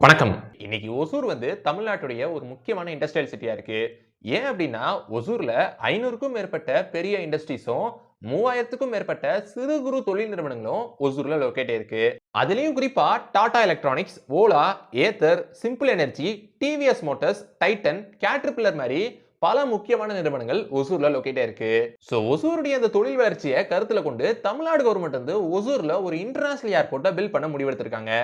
வணக்கம். இன்னைக்கு ஒசூர் தமிழ்நாட்டுடைய ஒரு முக்கியமான இண்டஸ்ட்ரியல் சிட்டியா இருக்கு. ஏன் அப்படின்னா, ஒசூர்ல 500க்கும் மேற்பட்ட பெரிய இண்டஸ்ட்ரீஸும், 3000க்கும் மேற்பட்ட சிறு குறு தொழில் நிறுவனங்களும் ஒசூர்ல லொகேட் ஆயிருக்கு. அதுலயும் குறிப்பா Tata electronics, Ola, Ather, simple energy, TVS Motors, Titan, caterpillar மாதிரி பல முக்கியமான நிறுவனங்கள் ஒசூர்ல லொகேட் ஆயிருக்கு. சோ ஒசூருடைய அந்த தொழில் வளர்ச்சியை கருத்துல கொண்டு தமிழ்நாடு கவர்மெண்ட் ஒசூர்ல ஒரு இன்டர்நேஷனல் ஏர்போர்ட்டை பில்ட் பண்ண முடிவெடுத்திருக்காங்க.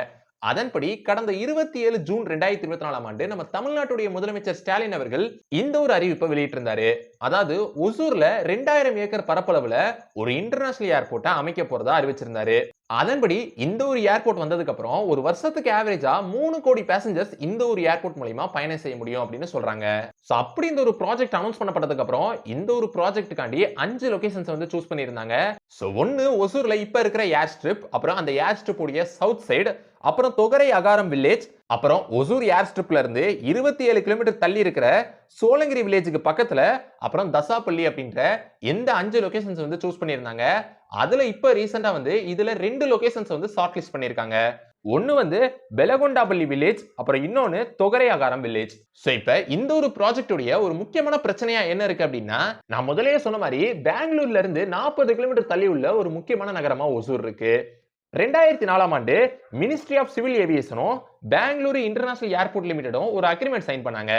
அதன்படி கடந்த 27 ஜூன் 2024 ஆண்டு நம்ம தமிழ்நாட்டுடைய முதலமைச்சர் ஸ்டாலின் அவர்கள் இந்த ஒரு அறிவிப்பை வெளியிட்டிருந்தாரு. அதாவது ஒசூர்ல 2000 ஏக்கர் பரப்பளவுல ஒரு இன்டர்நேஷனல் ஏர்போர்ட்டை அமைக்க போறதா அறிவிச்சிருந்தாரு. அதன்படி இந்த ஒரு ஏர்போர்ட் வந்ததுக்கு அப்புறம் ஒரு வருஷத்துக்கு ஆவரேஜா 3 கோடி பேசஞ்சர்ஸ் இந்த ஒரு ஏர்போர்ட் மூலமா பயணம் செய்ய முடியும் அப்படின்னு சொல்றாங்க. சோ அப்படி இந்த ஒரு ப்ராஜெக்ட் அனௌன்ஸ் பண்ணப்பட்டதுக்கு அப்புறம் இந்த ஒரு ப்ராஜெக்ட்டுக்காண்டி 5 லொகேஷன்ஸ் சூஸ் பண்ணியிருந்தாங்க. சோ ஒன்னு ஒசூர்ல இப்ப இருக்கிற ஏர் ஸ்ட்ரிப், அப்புறம் அந்த ஏர் ஸ்ட்ரிப் உடைய சவுத் சைடு, அப்புறம் தொகரை அகாரம் வில்லேஜ், அப்புறம் ஒசூர் ஏர் ஸ்ட்ரிப்ல இருந்து 27 கிலோமீட்டர் தள்ளி இருக்கிற சோழங்கிரி வில்லேஜுக்கு பக்கத்துல, அப்புறம் தசாப்பள்ளி அப்படின்ற எந்த 5 லொகேஷன்ஸ் சூஸ் பண்ணியிருந்தாங்க. அதுல இப்ப ரீசெண்டா இதுல 2 லொகேஷன்ஸ் ஷார்ட் லிஸ்ட் பண்ணிருக்காங்க. ஒன்னு பெலகொண்டாபள்ளி வில்லேஜ், அப்புறம் இன்னொன்னு தொகரை அகாரம் வில்லேஜ். சோ இப்ப இந்த ஒரு ப்ராஜெக்ட் உடைய ஒரு முக்கியமான பிரச்சனையா என்ன இருக்கு அப்படின்னா, நான் முதல்லயே சொன்ன மாதிரி பெங்களூர்ல இருந்து 40 கிலோமீட்டர் தள்ளி உள்ள ஒரு முக்கியமான நகரமா ஒசூர் இருக்கு. 2004 ஆண்டு மினிஸ்ட்ரி ஆஃப் சிவில் ஏவியேஷனும் பெங்களூரு இன்டர்நேஷனல் ஏர்போர்ட் லிமிடெடும் ஒரு அக்ரிமெண்ட் சைன் பண்ணாங்க.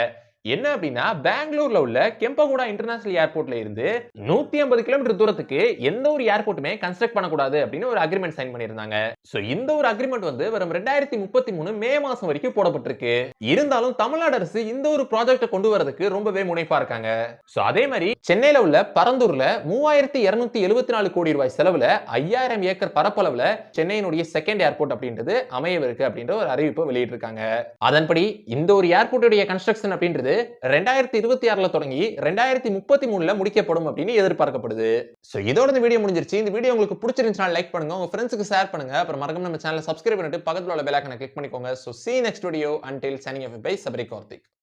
என்ன அப்படின்னா, பெங்களூர்ல உள்ள கெம்பகோடா இன்டர்நேஷனல் ஏர்போர்ட்ல இருந்து 150 கிலோமீட்டர் தூரத்துக்கு எந்த ஒரு ஏர்போர்ட்டுமே கன்ஸ்ட்ரக்ட் பண்ணக்கூடாது அப்படின்னு ஒரு அக்ரிமெண்ட் சைன் பண்ணியிருந்தாங்க. சோ இந்த ஒரு அக்ரிமெண்ட் வரும் 2033 மே மாசம் வரைக்கும் போடப்பட்டிருக்கு. இருந்தாலும் தமிழ்நாடு அரசு இந்த ஒரு ப்ராஜெக்ட்டை கொண்டு வரதுக்கு ரொம்பவே முனைப்பா இருக்காங்க. சோ அதே மாதிரி சென்னையில உள்ள பரந்தூர்ல 3274 கோடி ரூபாய் செலவுல 5000 ஏக்கர் பரப்பளவுல சென்னையினுடைய செகண்ட் ஏர்போர்ட் அப்படின்றது அமையவிருக்கு அப்படின்ற ஒரு அறிவிப்பு வெளியிட்டிருக்காங்க. அதன்படி இந்த ஒரு ஏர்போர்ட்டுடைய கன்ஸ்ட்ரக்ஷன் அப்படின்றது 2026ல தொடங்கி 2033ல முடிக்கப்படும் அப்படின்னு எதிர்பார்க்கப்படுது. சோ இதோட இந்த வீடியோ முடிஞ்சிருச்சு. இந்த வீடியோ உங்களுக்கு பிடிச்சிருந்துச்சுனா லைக் பண்ணுங்க, உங்க ஃப்ரெண்ட்ஸ்க்கு ஷேர் பண்ணுங்க, அப்புறம் மறக்காம நம்ம சேனலை சப்ஸ்கிரைப் பண்ணிட்டு பக்கத்துல உள்ள பெல் ஐகானை கிளிக் பண்ணிக்கோங்க. So see you next video. Until signing off by Sabri Karthik.